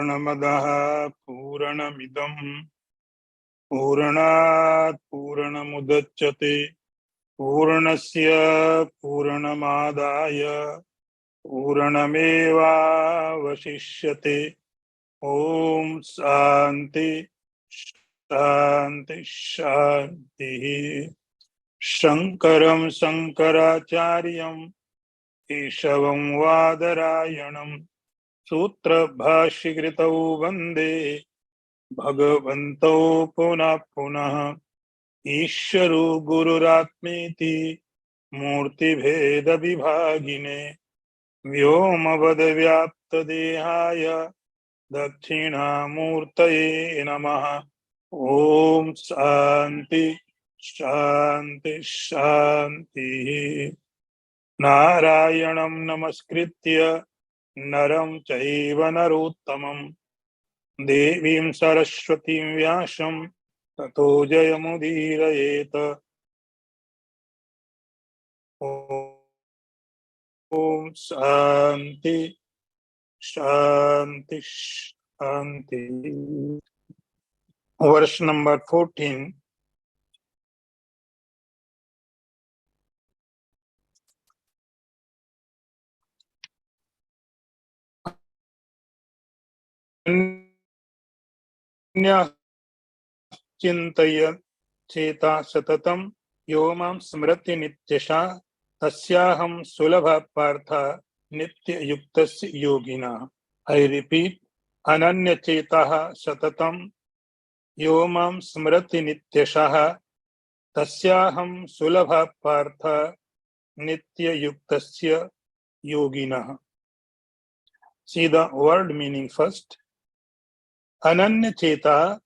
पूर्णमदः पूर्णमिदं पूर्णात् पूर्णमुदच्यते पूर्णस्य पूर्णमादाय पूर्णमेवावशिष्यते। ओम शांति शांति शांति। शंकरं शंकराचार्यं केशवं वादरायणं सूत्रभाष्यकृतौ वन्दे भगवन्तौ पुनः पुनः। ईश्वरो गुरुरात्मेति मूर्तिभेद विभागिने व्योमवद्व्याप्तदेहाय दक्षिणामूर्तये नमः। ओम शांति शांति शांति। नारायणं नमस्कृत्य नरं चैव नरोत्तमं देवीं सरस्वतीं व्यासं ततो जयमुदीरयेत। ओम शांति शांति शांति। वर्ष नंबर 14। चिन्तय चेता सततं यो मां स्मरति नित्यशः तस्याहं सुलभ पार्थ नित्ययुक्तस्य योगिनः। I repeat, अनन्यचेतः सततं यो मां स्मरति नित्यशः तस्याहं सुलभ पार्थ नित्ययुक्तस्य योगिनः. See the word meaning first. Ananyacheta,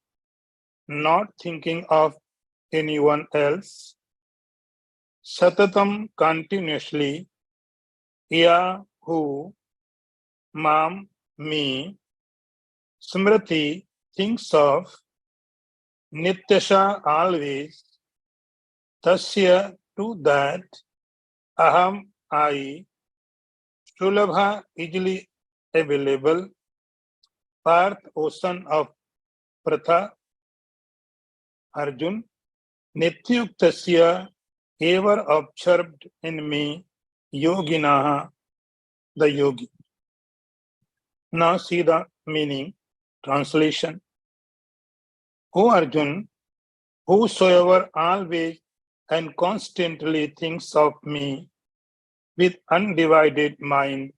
not thinking of anyone else. Satatam, continuously. Ya, who. Mam, me. Smriti, thinks of. Nityasha, always. Tasya, to that. Aham, I. Sulabha, easily available. Parth, ocean of Pratha. Arjun, Nityuktasya, ever observed in me, Yoginaha, the yogi. Now see the meaning, translation. O Arjun, whosoever always and constantly thinks of me with undivided mind,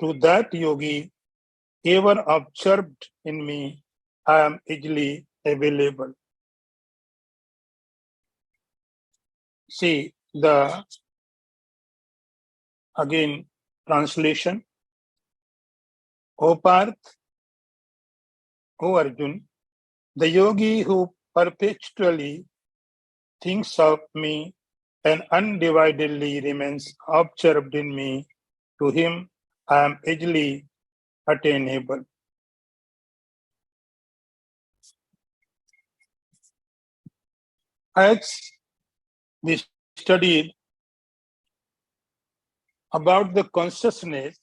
to that yogi, ever observed in me, I am easily available. See the again translation. O Parth, O Arjun, the yogi who perpetually thinks of me and undividedly remains observed in me, to him I am easily attainable. As we studied about the consciousness,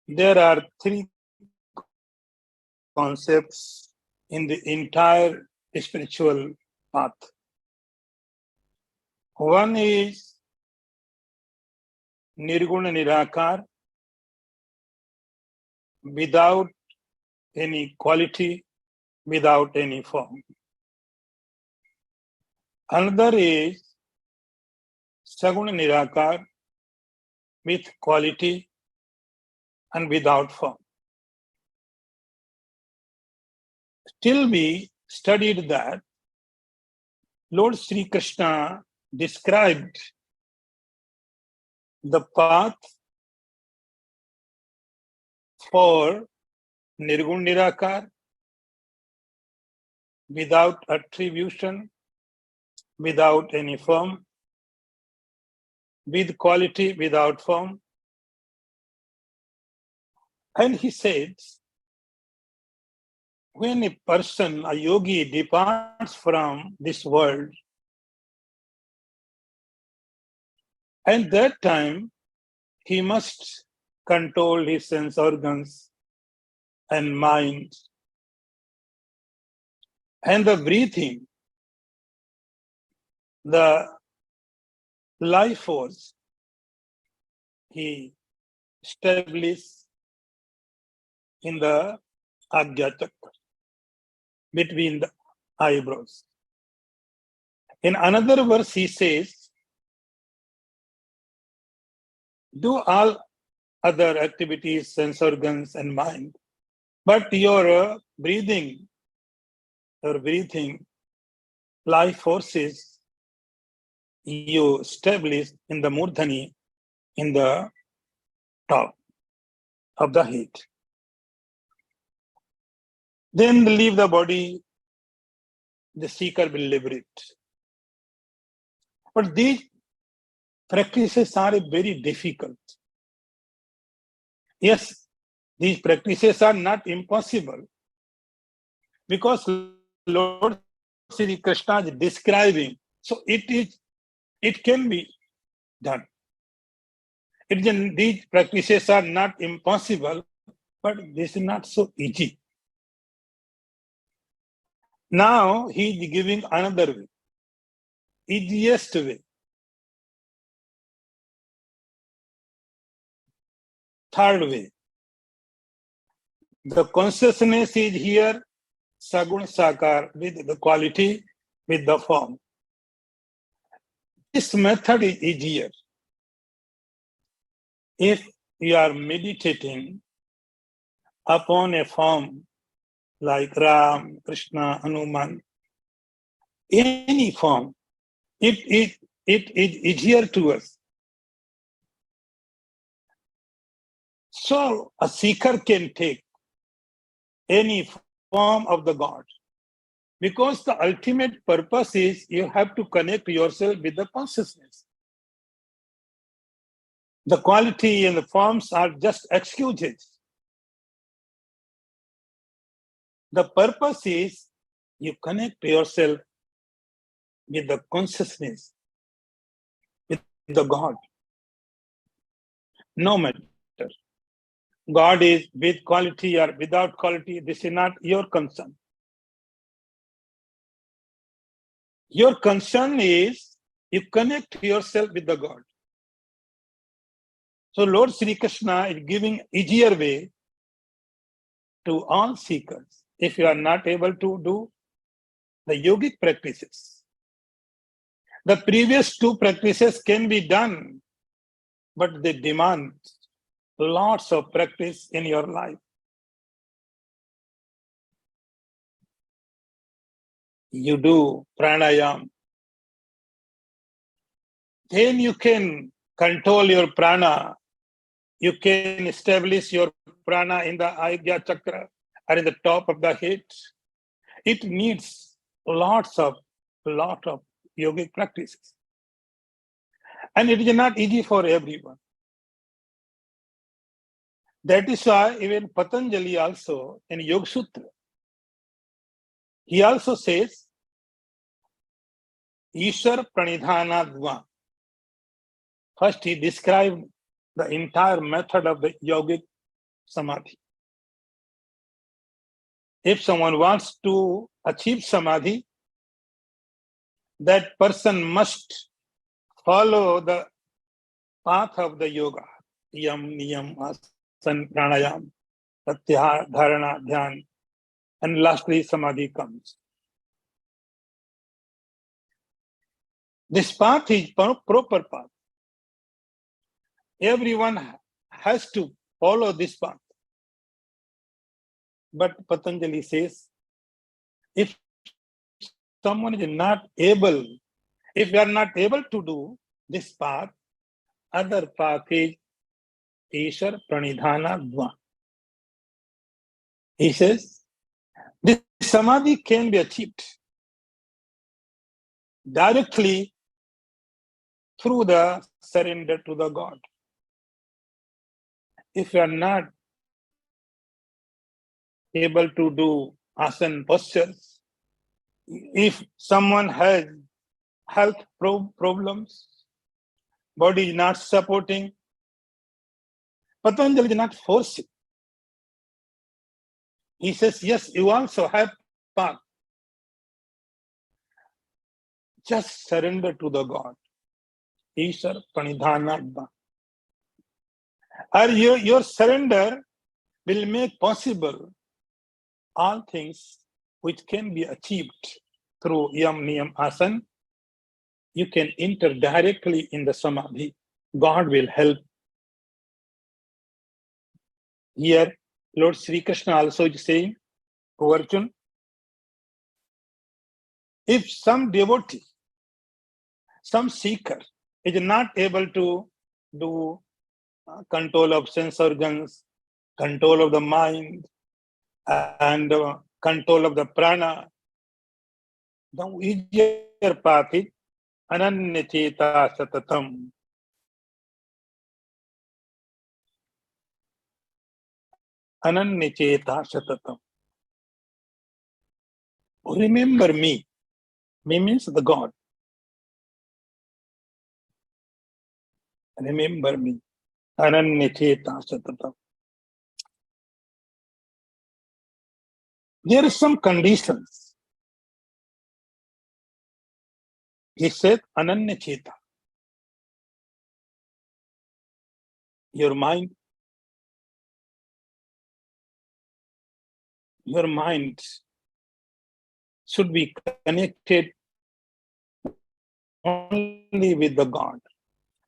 there are three concepts in the entire spiritual path. One is Nirguna Nirakar, without any quality, without any form. Another is Saguna Nirakar, with quality and without form. Still we studied that Lord Sri Krishna described the path for Nirgun Nirakar, without attribution, without any form, with quality, without form. And he says, when a person, a yogi, departs from this world, and that time he must control his sense organs, and mind and the breathing, the life force, he established in the Agya Chakra, between the eyebrows. In another verse, he says, do all other activities, sense organs and mind, but your breathing, life forces, you establish in the Murdhani, in the top of the head. Then leave the body, the seeker will liberate. But these practices are very difficult. Yes, these practices are not impossible, because Lord Sri Krishna is describing, so it can be done. These practices are not impossible, but this is not so easy. Now he is giving another way, easiest way. Third way. The consciousness is here, Sagun Sakar, with the quality, with the form. This method is easier. If you are meditating upon a form like Ram, Krishna, Hanuman, any form, it is easier to us. So a seeker can take any form of the God, because the ultimate purpose is you have to connect yourself with the consciousness. The quality and the forms are just excuses. The purpose is you connect yourself with the consciousness, with the God. No matter God is with quality or without quality, this is not your concern. Your concern is you connect yourself with the God. So Lord Sri Krishna is giving easier way to all seekers. If you are not able to do the yogic practices, the previous two practices can be done, but they demand lots of practice in your life. You do pranayam, then you can control your prana. You can establish your prana in the Agya Chakra or in the top of the head. It needs lot of yogic practices. And it is not easy for everyone. That is why even Patanjali also in Yoga Sutra, he also says, Ishwar Pranidhanadva. First, he described the entire method of the yogic samadhi. If someone wants to achieve samadhi, that person must follow the path of the yoga. Yam, niyam, asan, pranayam, pratyahara, dharana, dhyan, and lastly samadhi comes. This path is proper path. Everyone has to follow this path. But Patanjali says, if someone is not able, if we are not able to do this path, other path is Ishwar Pranidhana Dva. He says, this samadhi can be achieved directly through the surrender to the God. If you are not able to do asana postures, if someone has health problems, body is not supporting, Patanjali is not forcing. He says, yes, you also have path. Just surrender to the God. Ishar Pranidhanabha. Or your surrender will make possible all things which can be achieved through Yam Niyam Asan. You can enter directly in the Samadhi. God will help. Here, Lord Sri Krishna also is saying, O Arjun, if some devotee, some seeker is not able to do control of sense organs, control of the mind, and control of the prana, the easier path is Ananyacheta Satatam. Ananyacheta Satatam. Remember me. Me means the God. Remember me. Ananyacheta Satatam. There are some conditions. He said, Ananyacheta. Your mind should be connected only with the God.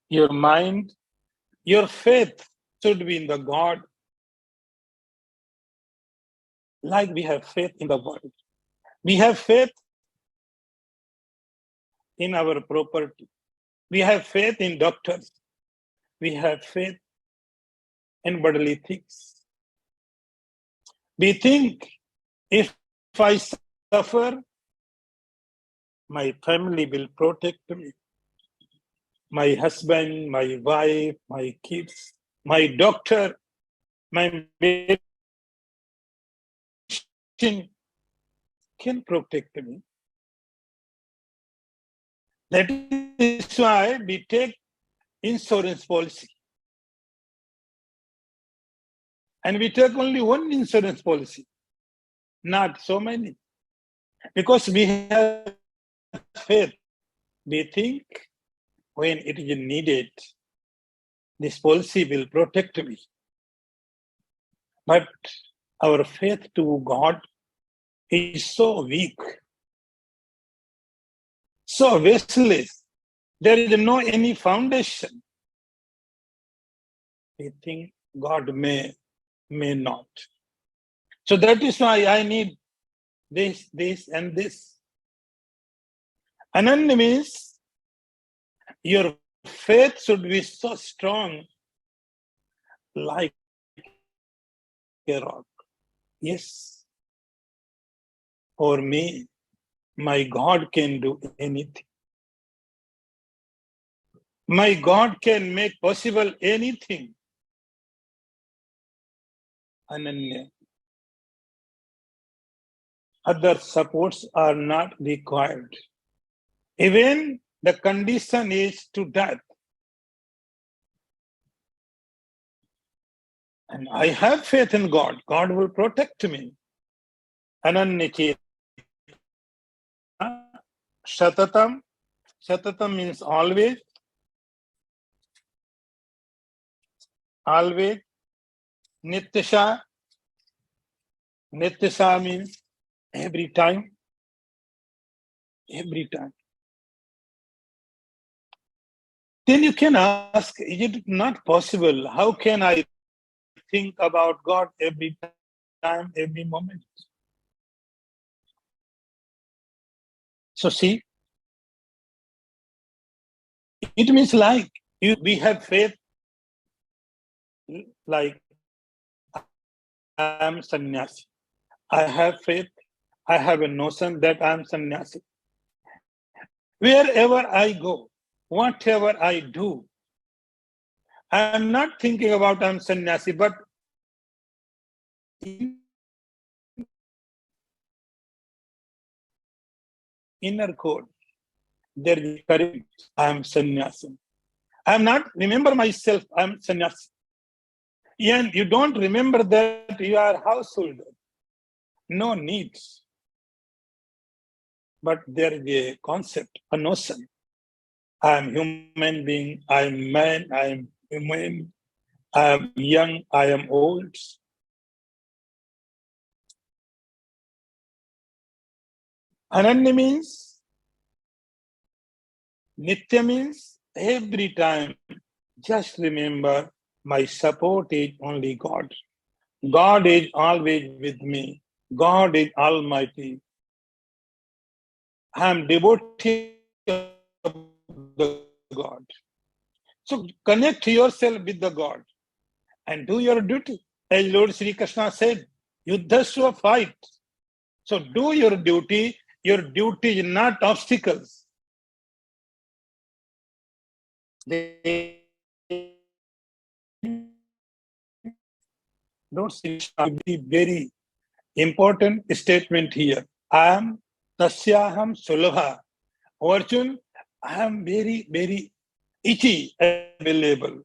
Your mind, your faith should be in the God, like we have faith in the world. We have faith in our property. We have faith in doctors. We have faith in bodily things. We think if I suffer, my family will protect me. My husband, my wife, my kids, my doctor, my medicine can protect me. That is why we take insurance policy. And we take only one insurance policy, not so many. Because we have faith. We think when it is needed, this policy will protect me. But our faith to God is so weak, so baseless. There is no any foundation. We think God may not. So that is why I need this, and this. Ananya means your faith should be so strong, like a rock. Yes, for me, my God can do anything. My God can make possible anything. Ananya. Other supports are not required. Even the condition is to death. And I have faith in God. God will protect me. Ananyacheta. Shatatam. Shatatam means always. Always. Nityasha. Nityasha means every time. Every time. Then you can ask, is it not possible? How can I think about God every time, every moment? So see, it means like we have faith, like I am sannyasi. I have faith. I have a notion that I am sannyasi. Wherever I go, whatever I do, I am not thinking about I am sannyasi, but inner core, there is courage. I am sannyasi. I am not remember myself. I am sannyasi. And you don't remember that you are householder. no needs. But there is a concept, a notion. I am human being, I am man, I am woman, I am young, I am old. Ananya means, Nitya means every time, just remember my support is only God. God is always with me. God is almighty. I am devotee of the God. So connect yourself with the God and do your duty. As Lord Sri Krishna said, Yuddhasva fight. So do your duty. Your duty is not obstacles. They don't see be very important statement here. I am tasyaham sulabha. Arjun, I am very, very easy available.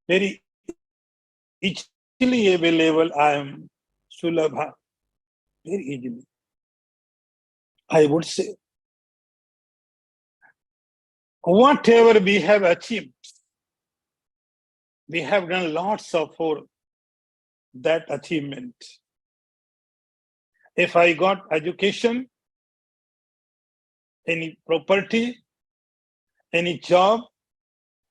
Very easily available. I am sulabha. Very easily. I would say, whatever we have achieved, we have done lots of for that achievement. If I got education, any property, any job,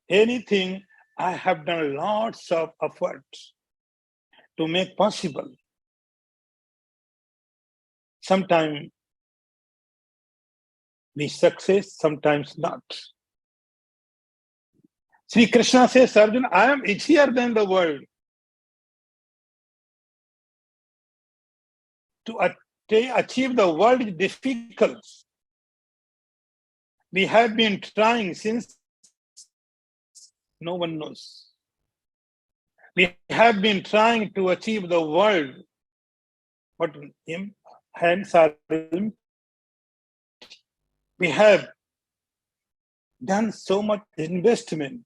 anything, I have done lots of efforts to make possible. Sometimes we success, sometimes not. Sri Krishna says, Arjuna, I am easier than the world. To achieve the world is difficult. We have been trying since no one knows. We have been trying to achieve the world, but hands are empty. We have done so much investment.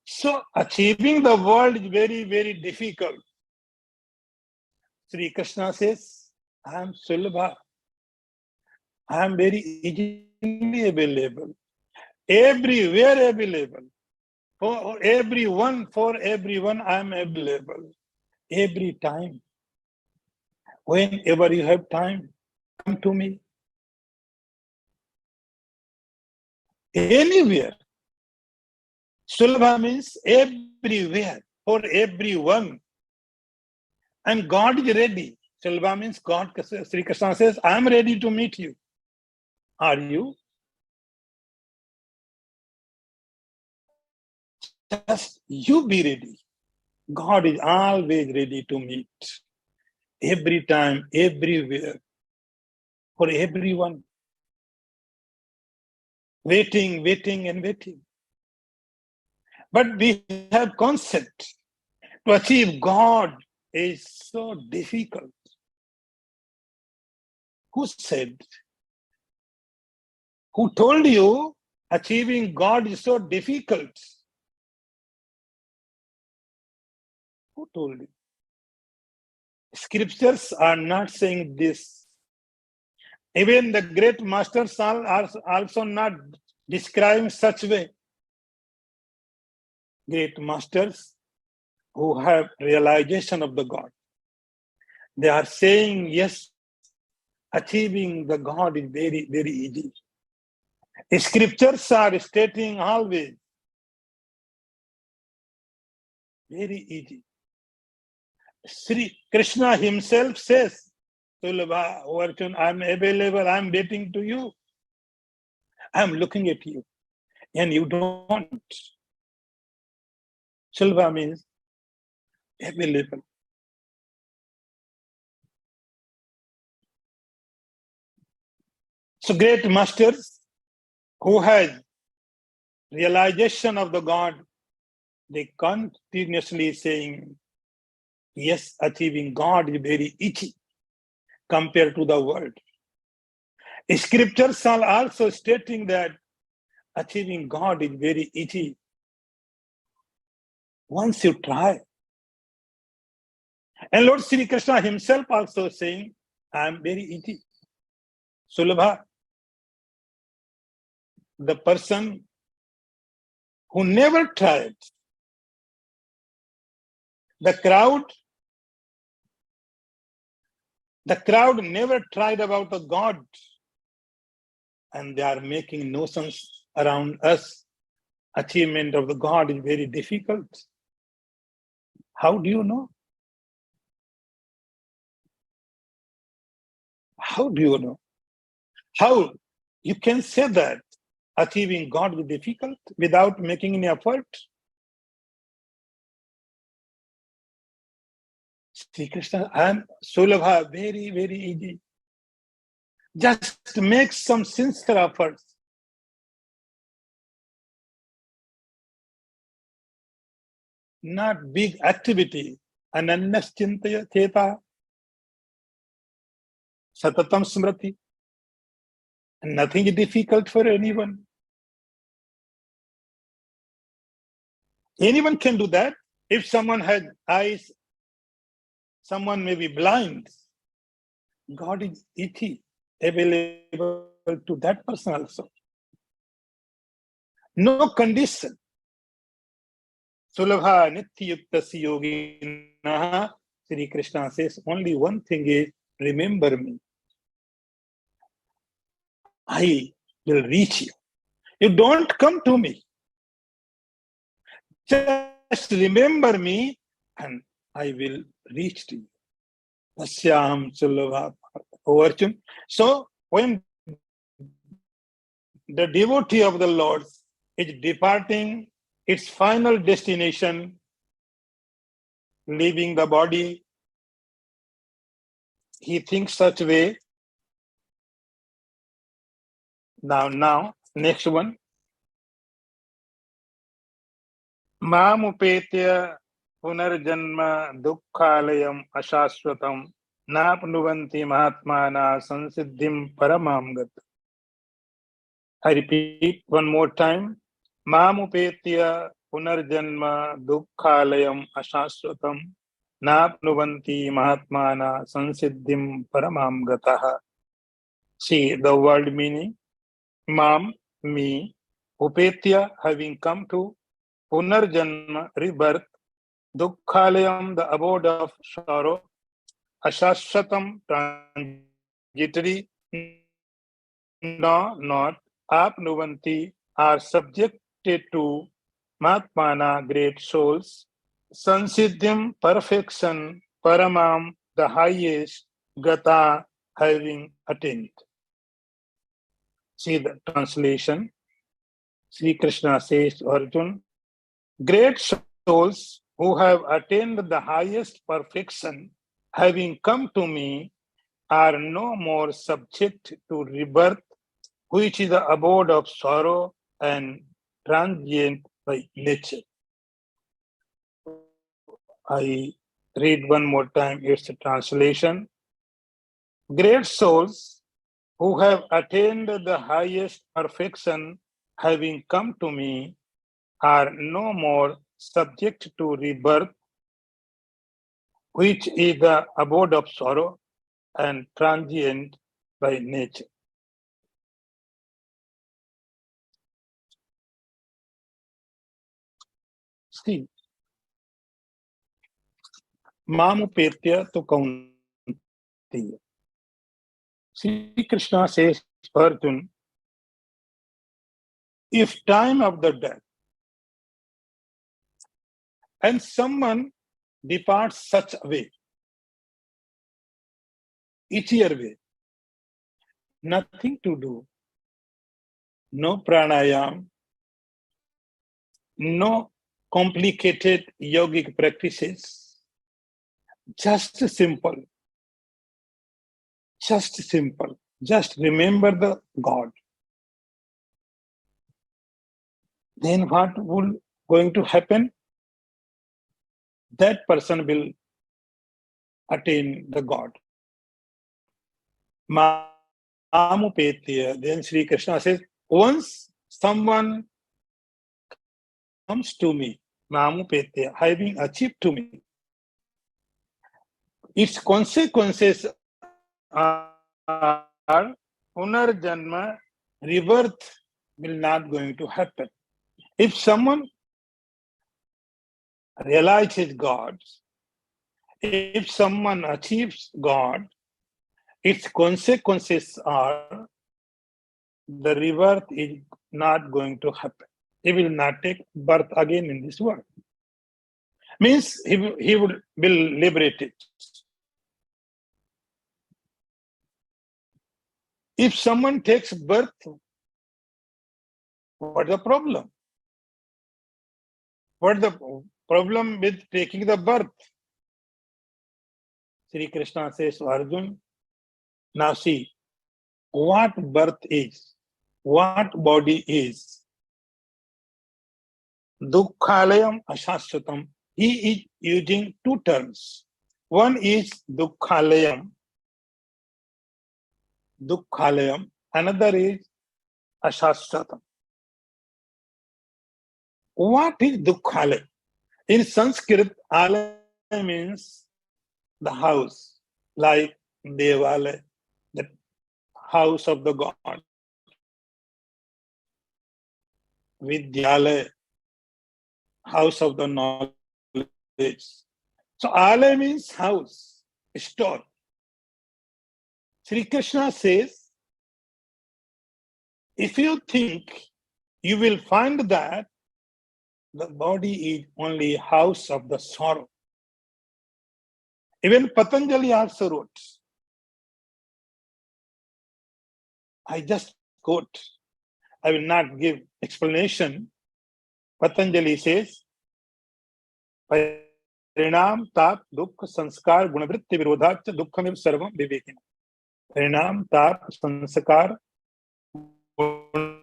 So achieving the world is very, very difficult. Sri Krishna says, I am Sulabha. I am very easily available. Everywhere available. For everyone, I am available. Every time. Whenever you have time, come to me. Anywhere. Sulabha means everywhere, for everyone. And God is ready. Sulabha means God, Sri Krishna says, I am ready to meet you. Are you? Just you be ready. God is always ready to meet. Every time, everywhere. For everyone. Waiting, waiting, and waiting. But we have concept. To achieve God is so difficult. Who said? Who told you achieving God is so difficult? Who told you? Scriptures are not saying this. Even the great masters are also not describing such way. Great masters who have realization of the God. They are saying, yes, achieving the God is very, very easy. Scriptures are stating always, very easy. Sri Krishna himself says, Sulabha, Arjun, I'm available, I'm waiting to you. I'm looking at you. And you don't. Sulabha means available. So great masters who has realization of the God, they continuously saying, yes, achieving God is very easy compared to the world. Scriptures are also stating that achieving God is very easy. Once you try, And Lord Sri Krishna himself also saying, I am very easy. Sulabha, the person who never tried, the crowd never tried about the God, and they are making notions around us. Achievement of the God is very difficult. How do you know? How do you know? How you can say that achieving God is difficult without making any effort? Sri Krishna, I am Sulabha, very, very easy. Just make some sincere efforts. Not big activity. Ananyaschintaya cheta satatam smriti. Nothing is difficult for anyone. Anyone can do that. If someone has eyes, someone may be blind. God is iti, available to that person also. No condition. Sulabha nityuktasi yoginaha. Sri Krishna says only one thing is remember me. I will reach you. You don't come to me. Just remember me and I will reach to you. Tasyam Sulabha Arjun. So when the devotee of the Lord is departing its final destination, leaving the body, he thinks such way. Now, next one. Mamupetya punarjanma dukkhalayam ashashvatam napnuvanti mahatmana sansiddhim paramamgat. I repeat one more time. Mamupetya punarjanma dukkhalayam ashashvatam napnuvanti mahatmana sansiddhim paramamgataha. See the word meaning. Mam, me, upetya, having come to, punarjanma, rebirth, dukkhalayam, the abode of sorrow, ashashvatam, transitory, no, not, apnuvanti, are subjected to, matmana, great souls, sansiddhim, perfection, paramam, the highest, gata, having attained. See the translation. Sri Krishna says to Arjun, great souls who have attained the highest perfection, having come to me, are no more subject to rebirth, which is the abode of sorrow and transient by nature. I read one more time its translation. Great souls who have attained the highest perfection, having come to me, are no more subject to rebirth, which is the abode of sorrow and transient by nature. See, Mamupetya to Kaunteya. Sri Krishna says, Arjun, if time of the death and someone departs such a way, easier way, nothing to do, no pranayam, no complicated yogic practices, just simple, just remember the God. Then what will going to happen? That person will attain the God. Mamupetya. Then Sri Krishna says, once someone comes to me, Mamupetya, having achieved to me, its consequences are punarjanma, rebirth will not going to happen. If someone realizes God, if someone achieves God, its consequences are the rebirth is not going to happen. He will not take birth again in this world. Means he will be liberated. If someone takes birth, what's the problem? What's the problem with taking the birth? Sri Krishna says to Arjun, now see, what birth is, what body is. Dukkhalayam ashashvatam. He is using two terms. One is dukkhalayam, another is ashashvatam. What is dukkhalayam? In Sanskrit, alaya means the house, like Devalaya, the house of the god. Vidyalaya, house of the knowledge. So alaya means house, store. Sri Krishna says, if you think, you will find that the body is only house of the sorrow. Even Patanjali also wrote, I just quote, I will not give explanation. Patanjali says, Parinam tap dukkha sanskar gunavritti virodhacha dukkhamev sarvam vivekina. Parinam tap sanskar gunavritti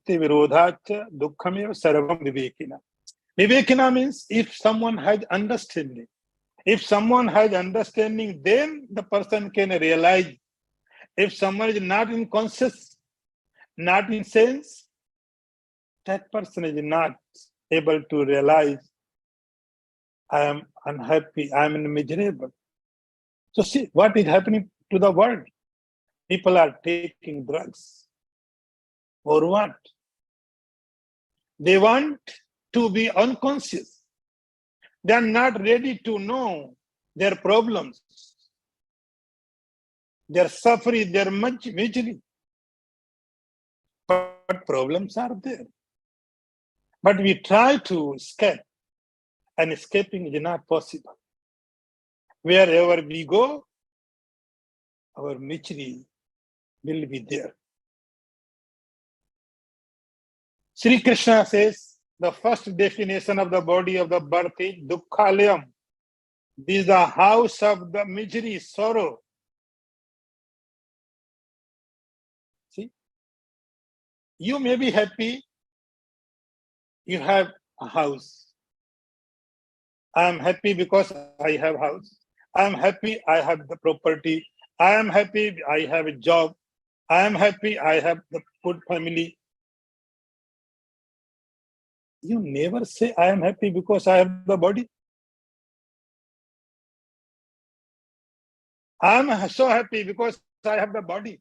virodhacha dukkhamev sarvam vivekina. Vivekina means if someone has understanding. If someone has understanding, then the person can realize. If someone is not in conscious, not in sense, that person is not able to realize, I am unhappy, I am miserable. So see what is happening to the world. People are taking drugs. For what? They want to be unconscious. They are not ready to know their problems, their suffering, their misery. But problems are there. But we try to escape, and escaping is not possible. Wherever we go, our misery will be there. Sri Krishna says, the first definition of the body of the birth is dukkhalayam. This is the house of the misery, sorrow. See, you may be happy, you have a house. I am happy because I have a house. I am happy I have the property. I am happy I have a job. I am happy I have the good family. You never say, I am happy because I have the body. I am so happy because I have the body.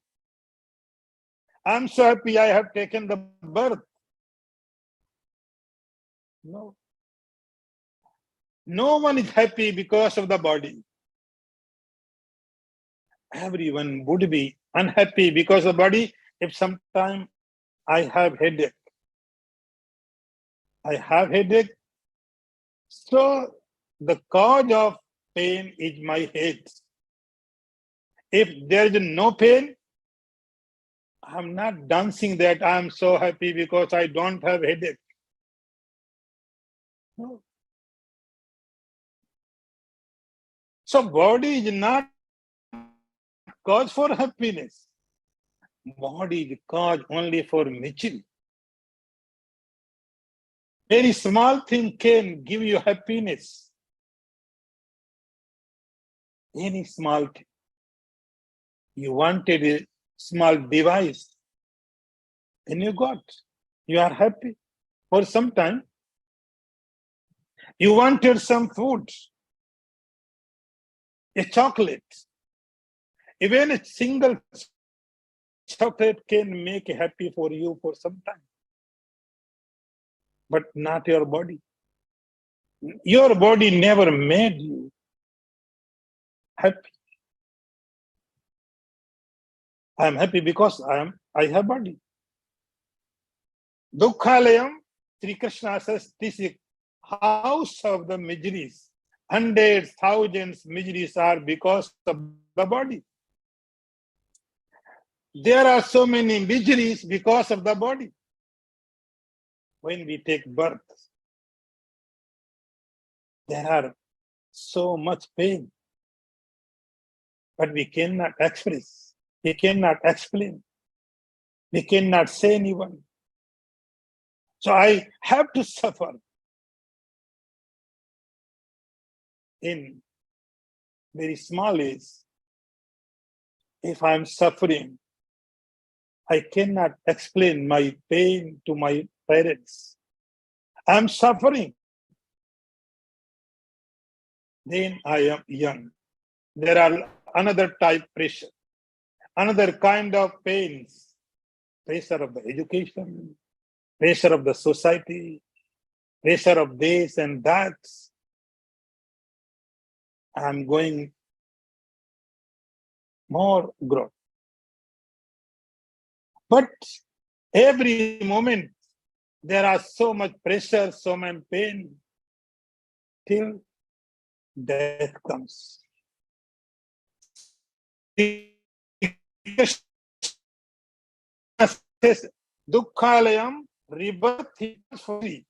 I am so happy I have taken the birth. No. No one is happy because of the body. Everyone would be unhappy because of the body if sometime I have headache. I have headache. So the cause of pain is my head. If there is no pain, I'm not dancing that I'm so happy because I don't have headache. No. So body is not cause for happiness. Body is cause only for misery. Very small thing can give you happiness. Any small thing. You wanted a small device, and you got. You are happy for some time. You wanted some food, A chocolate, even a single chocolate can make happy for you for some time, but not your body. Your body never made you happy. I am happy because I have body. Dukkhalayam, Sri Krishna says, this is house of the miseries. Hundreds, thousands miseries are because of the body. There are so many miseries because of the body. When we take birth, there are so much pain, but we cannot express, we cannot explain, we cannot say anyone. So I have to suffer in very small age. If I am suffering, I cannot explain my pain to my parents. I am suffering. Then I am young. There are another type pressure, another kind of pains, pressure of the education, pressure of the society, pressure of this and that. I'm going more growth. But every moment, there are so much pressure, so much pain, till death comes. Says, Dukkhalayam, rebirth is free.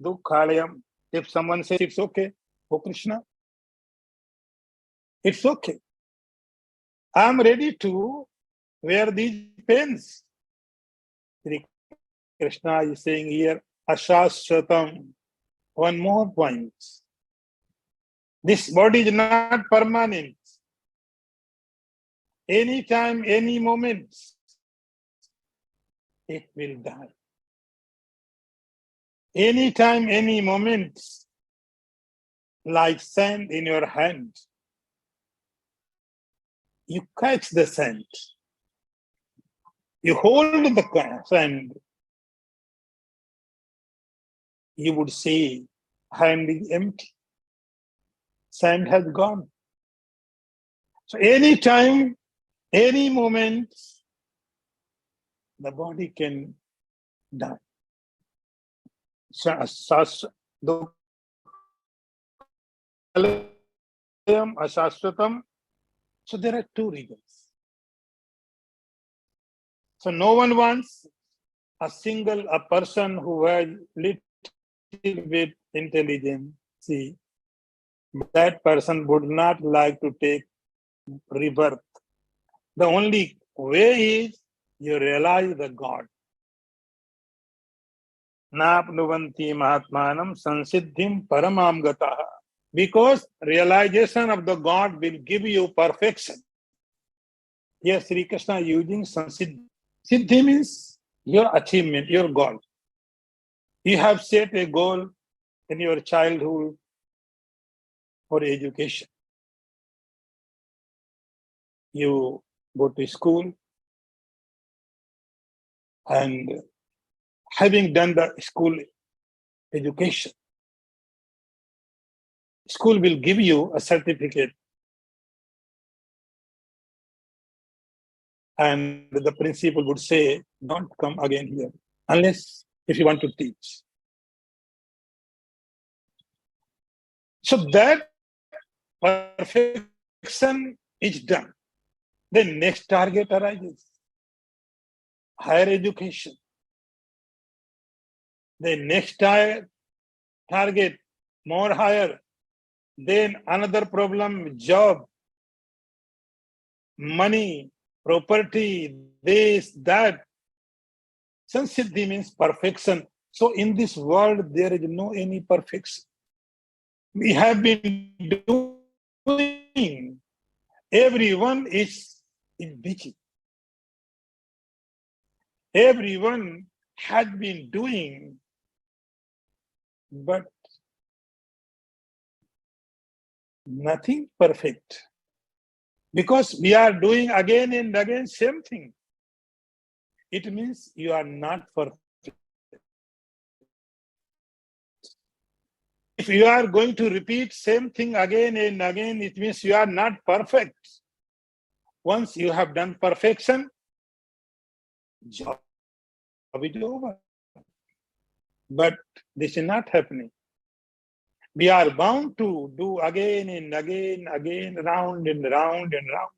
Dukkhalayam. If someone says it's okay, oh Krishna, it's okay. I'm ready to wear these pains. Sri Krishna is saying here, Ashashvatam. One more point. This body is not permanent. Anytime, any moment, it will die. Anytime, any moment, like sand in your hand, you catch the sand. You hold the sand. You would say, hand is empty. Sand has gone. So anytime, any moment, the body can die. Ashashvatam. So there are two reasons. So no one wants a person who has little bit intelligence. See, that person would not like to take rebirth. The only way is you realize the God. Napnuvanti mahatmanam sansiddhim paramam gataha. Because realization of the God will give you perfection. Yes, Sri Krishna using sansiddhi. Siddhi means your achievement, your goal. You have set a goal in your childhood for education. You go to school and having done the school education, school will give you a certificate and the principal would say, don't come again here unless if you want to teach. So that perfection is done. Then next target arises. Higher education. Then next target, more higher. Then another problem, job, money, property, this, that. Sansiddhi means perfection. So in this world, there is no any perfection. We have been doing, everyone is busy. Everyone had been doing, but Nothing perfect. Because we are doing again and again same thing. It means you are not perfect. If you are going to repeat same thing again and again, it means you are not perfect. Once you have done perfection, job is over. But this is not happening. We are bound to do again and again, round and round and round.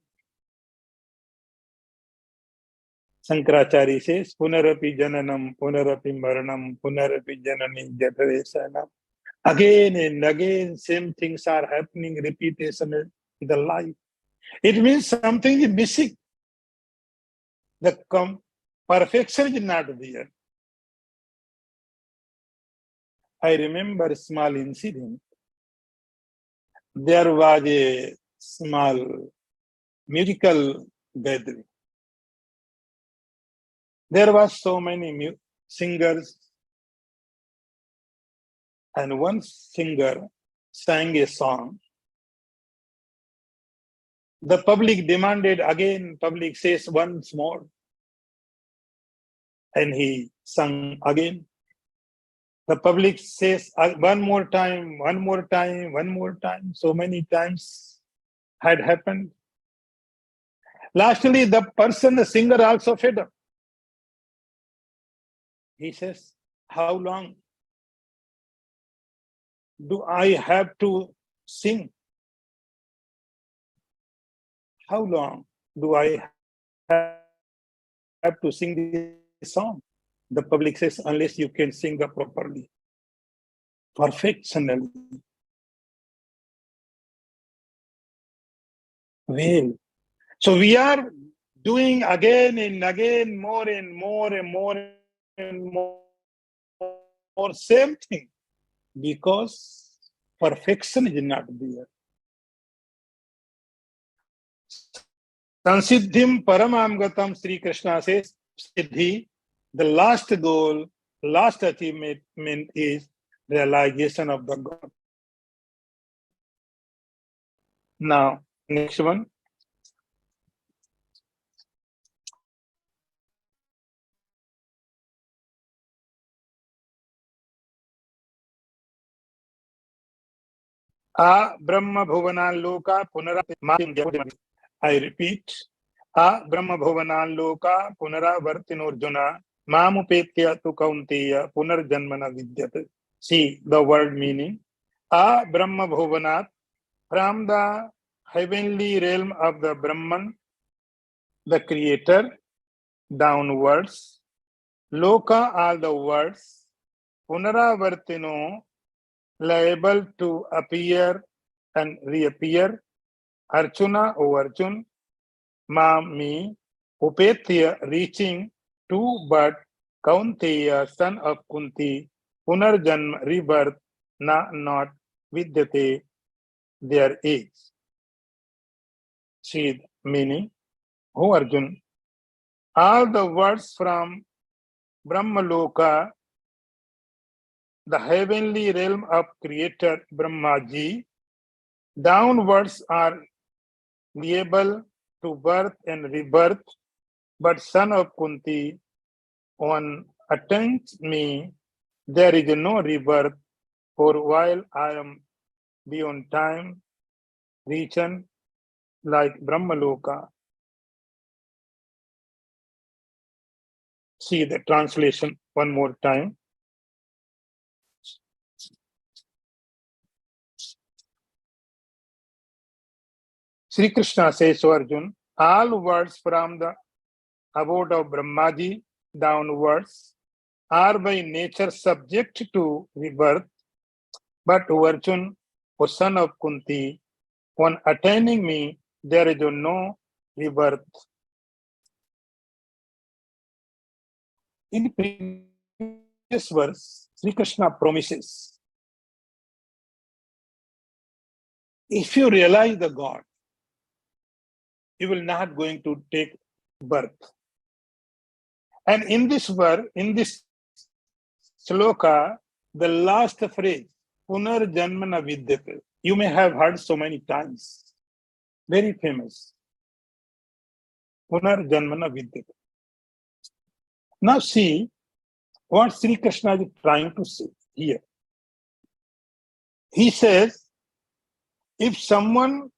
Shankaracharya says, Punarapi jananam, punarapi maranam, punarapi janani jataresanam. Again and again, same things are happening, repetition is the life. It means something is missing. The perfection is not there. I remember a small incident. There was a small musical gathering. There were so many singers, and one singer sang a song. The public demanded again, public says once more. And he sang again. The public says one more time, one more time, one more time. So many times had happened. Lastly, the singer also fed up. He says, how long do I have to sing? How long do I have to sing this song? The public says, unless you can sing properly, perfectionally. Well, so we are doing again and again, more and more and more and more same thing, because perfection is not there. Sansiddhim paramam gatam, Sri Krishna says, Siddhi, the last goal, last achievement is realization of the God. Now, next one. Brahma bhuvanan loka punaravartin. I repeat. Brahma bhuvanan loka punaravartinorjuna mamupetya tu kaunteya punarjanmana vidyate. See the word meaning. Brahma bhuvanat, from the heavenly realm of the Brahman, the creator, downwards. Loka are the words. Punaravartino, liable to appear and reappear. Arjuna, O Arjun. Mam, me. Upetya, reaching to, but Kaunteya, son of Kunti. Punarjanma, rebirth. Not. Vidyate, there is. See meaning. O Arjun, all the words from Brahmaloka, the heavenly realm of creator Brahmaji, downwards are liable to birth and rebirth, but son of Kunti, on attains me, there is no rebirth, for while I am beyond time, region like Brahmaloka. See the translation one more time. Sri Krishna says to Arjun, all words from the abode of Brahmaji downwards are by nature subject to rebirth, but O Arjun, O son of Kunti, on attaining me, there is no rebirth. In previous verse, Sri Krishna promises, if you realize the God, you will not going to take birth. And in this verse, in this sloka, the last phrase, Punarjanmana vidyate, You may have heard so many times. Very famous. Punar Janmana Vidyate. Now see what Sri Krishna is trying to say here. He says, if someone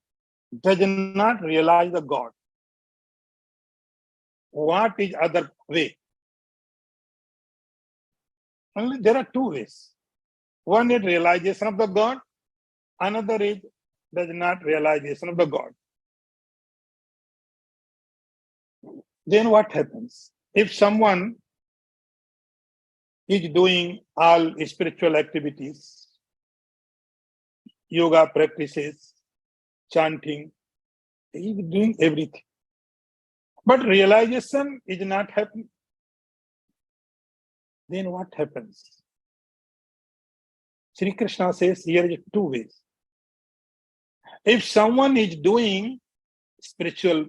does not realize the God, what is other way? Only there are two ways. One is realization of the God, another is does not realization of the God. Then what happens? If someone is doing all spiritual activities, yoga practices, chanting, he is doing everything. But realization is not happening. Then what happens? Sri Krishna says here is two ways. If someone is doing spiritual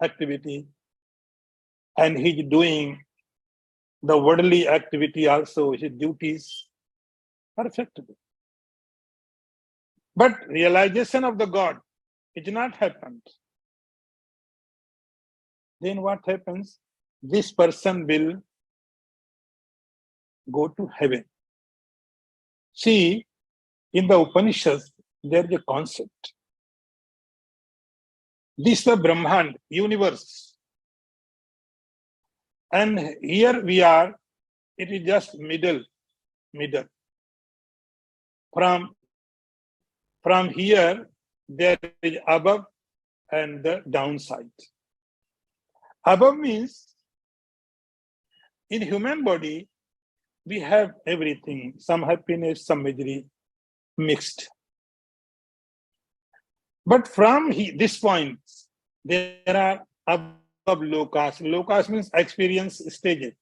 activity and he's doing the worldly activity also, his duties, perfectly. But realization of the God is not happened. Then what happens? This person will go to heaven. See, in the Upanishads, there is a concept. This is the Brahman, universe. And here we are, it is just middle. From here, there is above and the downside. Above means, in human body, we have everything, some happiness, some misery, mixed. But from this point, there are above lokas. Lokas means experience stages.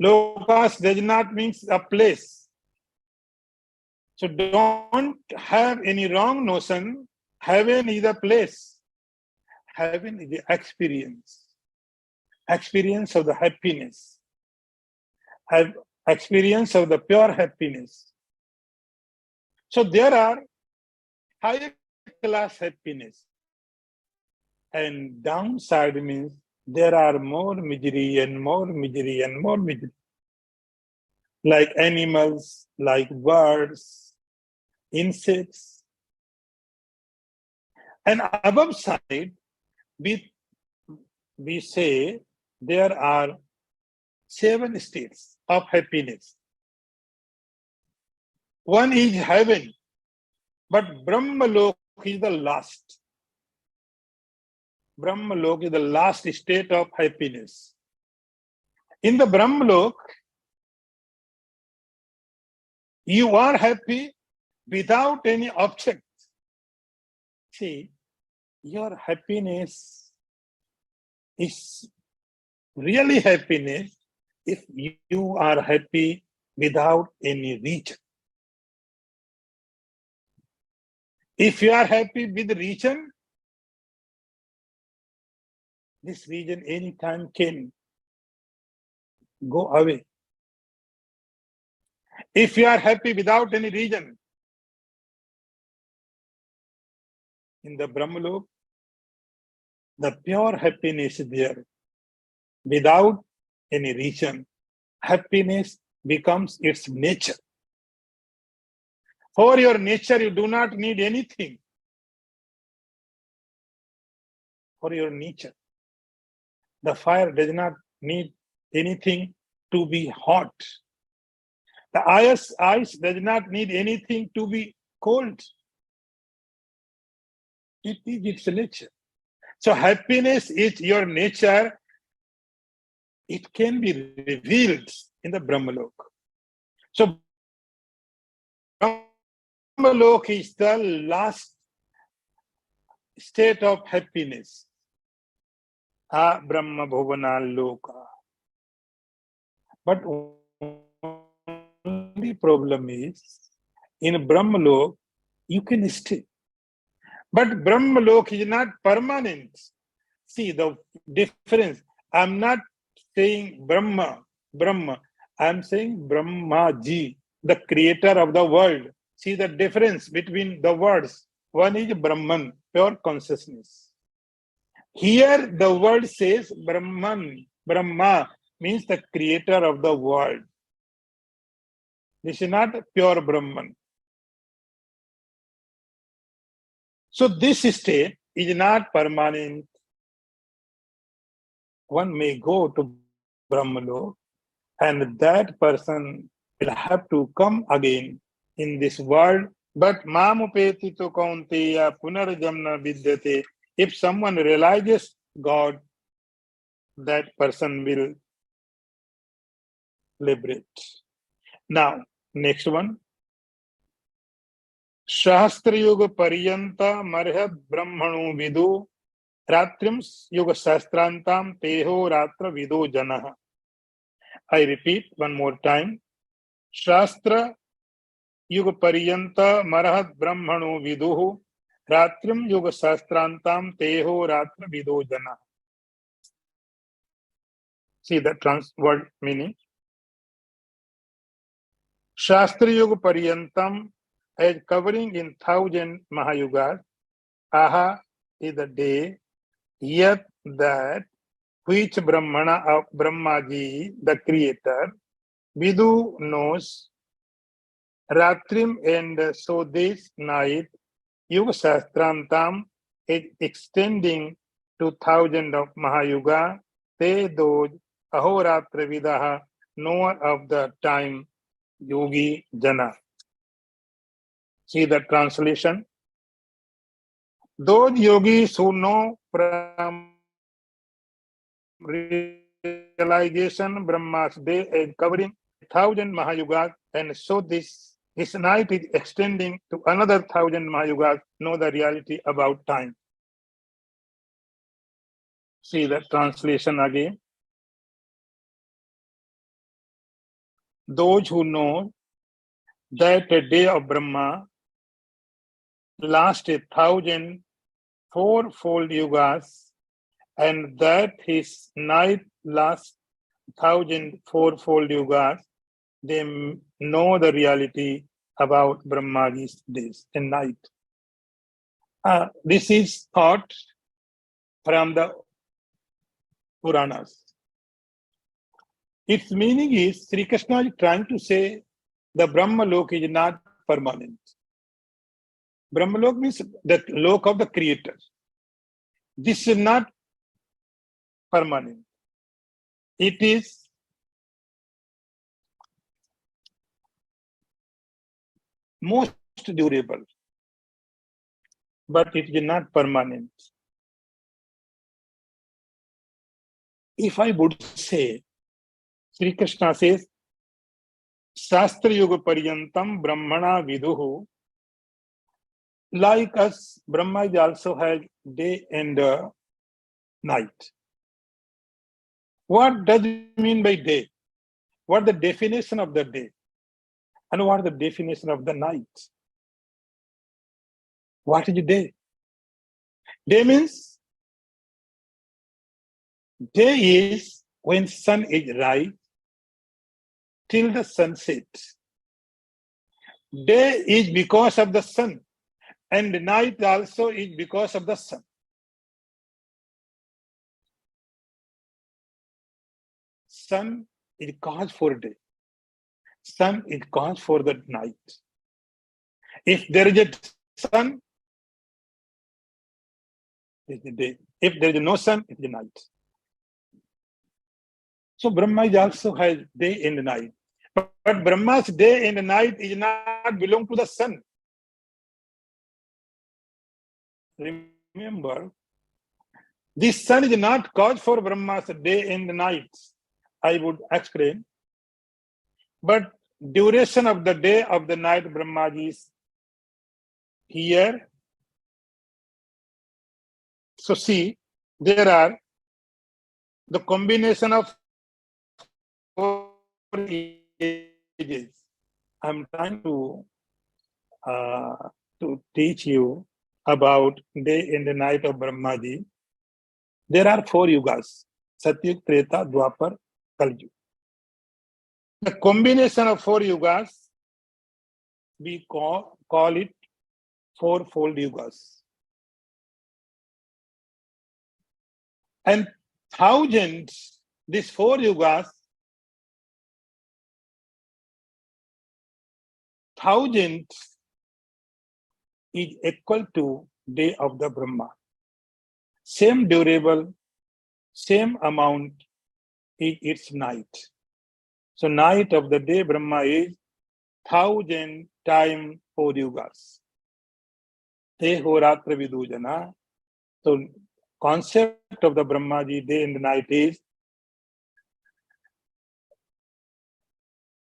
Lokas does not mean a place. So don't have any wrong notion. Heaven is a place. Heaven is the experience. Experience of the happiness. Have experience of the pure happiness. So there are higher class happiness. And downside means there are more misery and more misery and more misery. Like animals, like birds, insects. And above side, we say there are 7 states of happiness. One is heaven, but Brahmalok is the last. Brahmalok is the last state of happiness. In the Brahmalok, you are happy without any object. See, your happiness is really happiness if you are happy without any reason. If you are happy with reason, this reason anytime can go away. If you are happy without any reason, in the Brahmalok, the pure happiness is there. Without any reason, happiness becomes its nature. For your nature, you do not need anything. For your nature, the fire does not need anything to be hot. The ice does not need anything to be cold. It is its nature. So happiness is your nature. It can be revealed in the Brahmalok. So Brahmalok is the last state of happiness. Brahma Bhuvana Loka. But only problem is, in Brahmalok, you can stay. But Brahmalok is not permanent. See the difference. I'm not saying Brahma. I'm saying Brahmaji, the creator of the world. See the difference between the words. One is Brahman, pure consciousness. Here the word says Brahman. Brahma means the creator of the world. This is not pure Brahman. So this state is not permanent. One may go to Brahmalok and that person will have to come again in this world. But mamupeti to kaunteya punarjamna vidyate. If someone realizes God, that person will liberate. Now, next one. Shastra Yoga Pariyanta Marhat Brahmanu Vidu Ratrim Yoga Shastrantam Teho Ratra Vidu Janaha. I repeat one more time. Shastra Yuga Pariyanta Marhat Brahmanu Viduhu Ratrim Yuga Shastrantam Teho Ratra Vidu Janaha. See the word meaning. Shastra Yuga Pariyantam as covering in 1,000 Mahayugas. Aha is the day, yet that which Brahmana of Brahmaji, the creator, Vidu knows, Ratrim, and so this night, Yuga Shastrantam is extending to 1,000 of Mahayuga, they those Ahoratra Vidaha, knower of the time, Yogi Jana. See the translation. Those yogis who know from realization Brahma's day is covering 1,000 Mahayugas, and so this night is extending to another 1,000 Mahayugas, know the reality about time. See the translation again. Those who know that the day of Brahma lasted 1,000 fourfold yugas, and that his night lasts 1,000 fourfold yugas, they know the reality about Brahmaji's days and night. This is thought from the Puranas. Its meaning is Sri Krishna is trying to say the Brahma Lok is not permanent. Brahma Lok means the Lok of the Creator. This is not permanent. It is most durable, but it is not permanent. If I would say, Sri Krishna says, Shastra Yuga Pariyantam Brahmana Viduhu, like us, Brahma also has day and night. What does it mean by day? What is the definition of the day? And what is the definition of the night? What is day? Day means day is when sun is rise till the sun sets. Day is because of the sun, and night also is because of the sun. Sun is cause for day. Sun is cause for the night. If there is a sun, it is the day. If there is no sun, it is the night. So Brahma also has day and night. But Brahma's day and night is not belong to the sun. Remember, this sun is not cause for Brahma's day and night. I would explain. But duration of the day of the night Brahmaji is here. So see, there are the combination of 4 ages. I'm trying to teach you about day and the night of Brahmaji. There are 4 yugas: Satyug, Treta, Dwapar, Kalyug. The combination of 4 yugas we call it fourfold yugas. And thousands, these 4 yugas, thousands is equal to day of the Brahma. Same durable, same amount is its night. So night of the day Brahma is 1,000 times 4 yugas. Te horatra vidujana. So concept of the Brahmaji day and the night is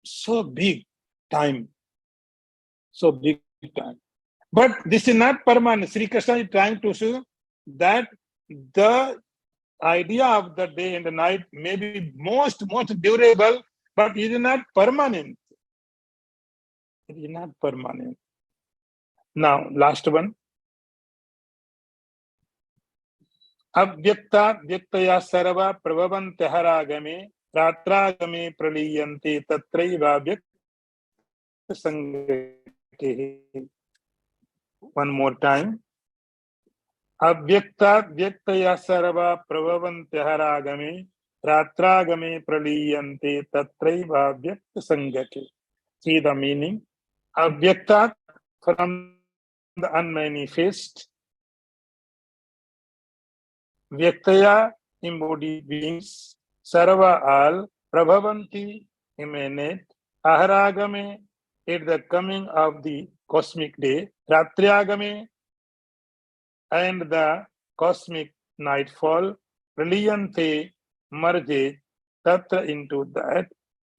so big time. So big time. But this is not permanent. Sri Krishna is trying to show that the idea of the day and the night may be most durable, but it is not permanent. It is not permanent. Now, last one. Avyakta vyaktaya sarva prabhavante haragame ratragame praliyante tatraiva vyakta sangake. One more time. Avyakta vyaktaya sarva prabhavante haragame ratragame praliyante tatraiva vyakta sangake. See the meaning. Avyakta from the unmanifest. Vyaktaya embodied beings. Sarva all. Prabhavanti emanate. Aharagame at the coming of the cosmic day. Ratriagame and the cosmic nightfall. Praliyante merge tatra into that.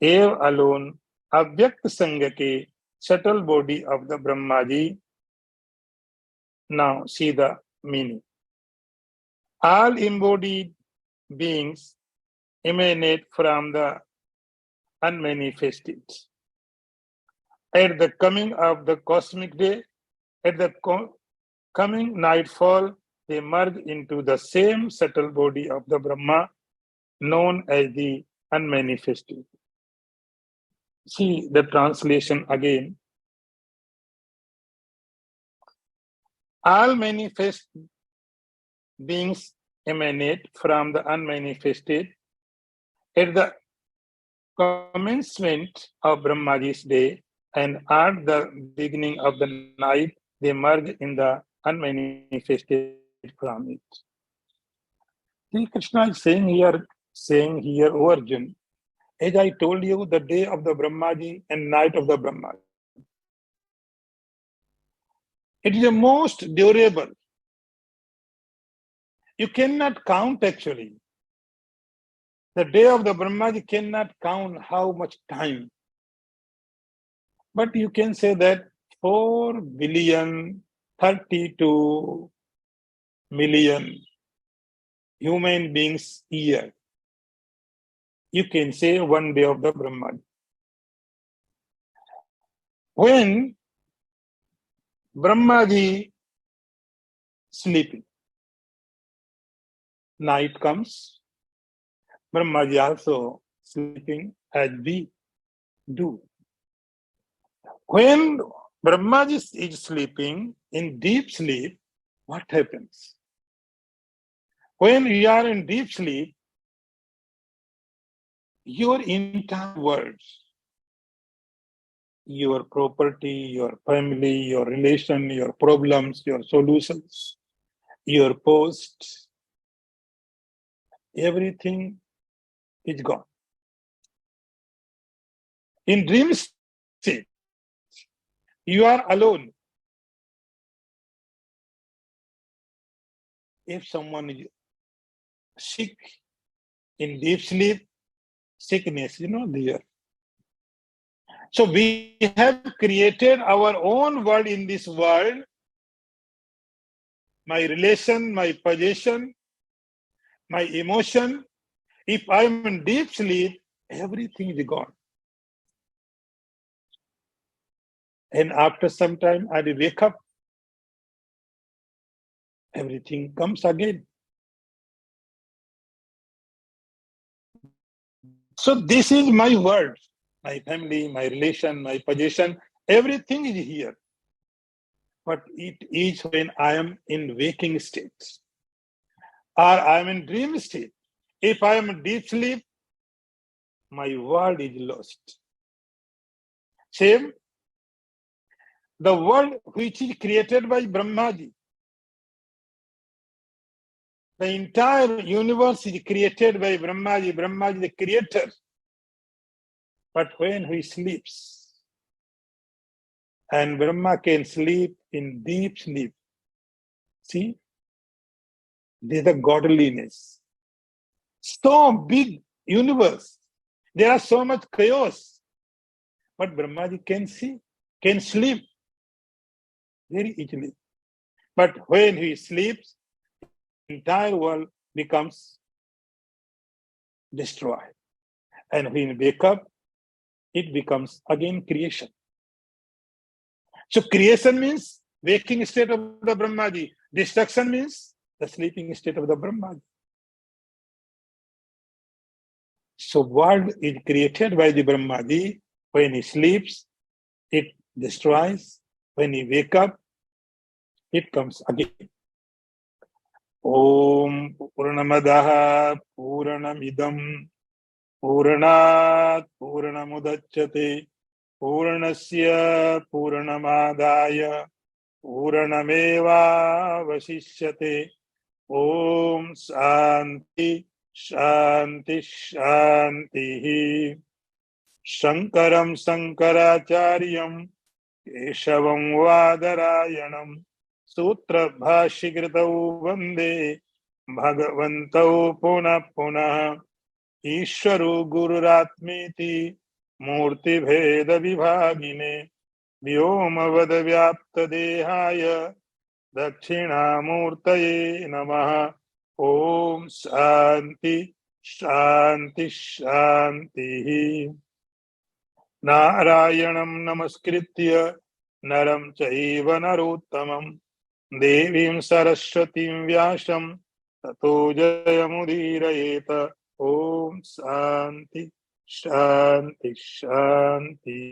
Ev alone. Avyakt sangake. Subtle body of the Brahmaji. Now see the meaning. All embodied beings emanate from the unmanifested. At the coming of the cosmic day, at the coming nightfall, they merge into the same subtle body of the Brahma, known as the unmanifested. See the translation again. All manifest beings emanate from the unmanifested. At the commencement of Brahmaji's day and at the beginning of the night, they merge in the unmanifested from it. Sri Krishna is saying here, O Arjun, as I told you, the day of the Brahmaji and night of the Brahmaji. It is the most durable. You cannot count actually. The day of the Brahmaji cannot count how much time. But you can say that 4,032,000,000 human beings year. You can say one day of the Brahmaji. When Brahmaji sleeping, night comes, Brahmaji also sleeping as we do. When Brahmaji is sleeping in deep sleep, what happens? When you are in deep sleep, your entire world, your property, your family, your relation, your problems, your solutions, your posts, everything is gone. In dream state, you are alone. If someone is sick in deep sleep, sickness, there. So we have created our own world in this world. My relation, my possession, my emotion. If I'm in deep sleep, everything is gone. And after some time, I will wake up. Everything comes again. So this is my world, my family, my relation, my possession. Everything is here. But it is when I am in waking state or I am in dream state. If I am in deep sleep, my world is lost. Same, the world which is created by Brahmaji, the entire universe is created by Brahmaji. Brahmaji, the creator. But when he sleeps, and Brahma can sleep in deep sleep, see, this is the godliness. So big universe. There are so much chaos. But Brahmaji can see, can sleep very easily. But when he sleeps, the entire world becomes destroyed. And when he wake up, it becomes again creation. So creation means waking state of the Brahmaji. Destruction means the sleeping state of the Brahmaji. So world is created by the Brahmaji. When he sleeps, it destroys. When he wake up, it comes again. Om Purnamadaha Purnamidam Purnat Purnamudachyate Purnasya Purnamadaya Purnameva Vasishyate. Om Shanti Shanti Shanti. Shankaram Sankaracharyam Keshavam Vadarayanam Sutra Bhashikritau Vande Bhagavantau Punah Punah. Ishwaru Gururatmiti Murti Bheda Vibhagine Vyomavada Vyapta Dehaya Dakshinamurtaye Namaha. Om Shanti Shanti Shanti. Narayanam Namaskritya Naram Chaiva Narottamam Devim Saraswatim Vyasam Tato Jayamudirayeta. Om Shanti Shanti Shanti.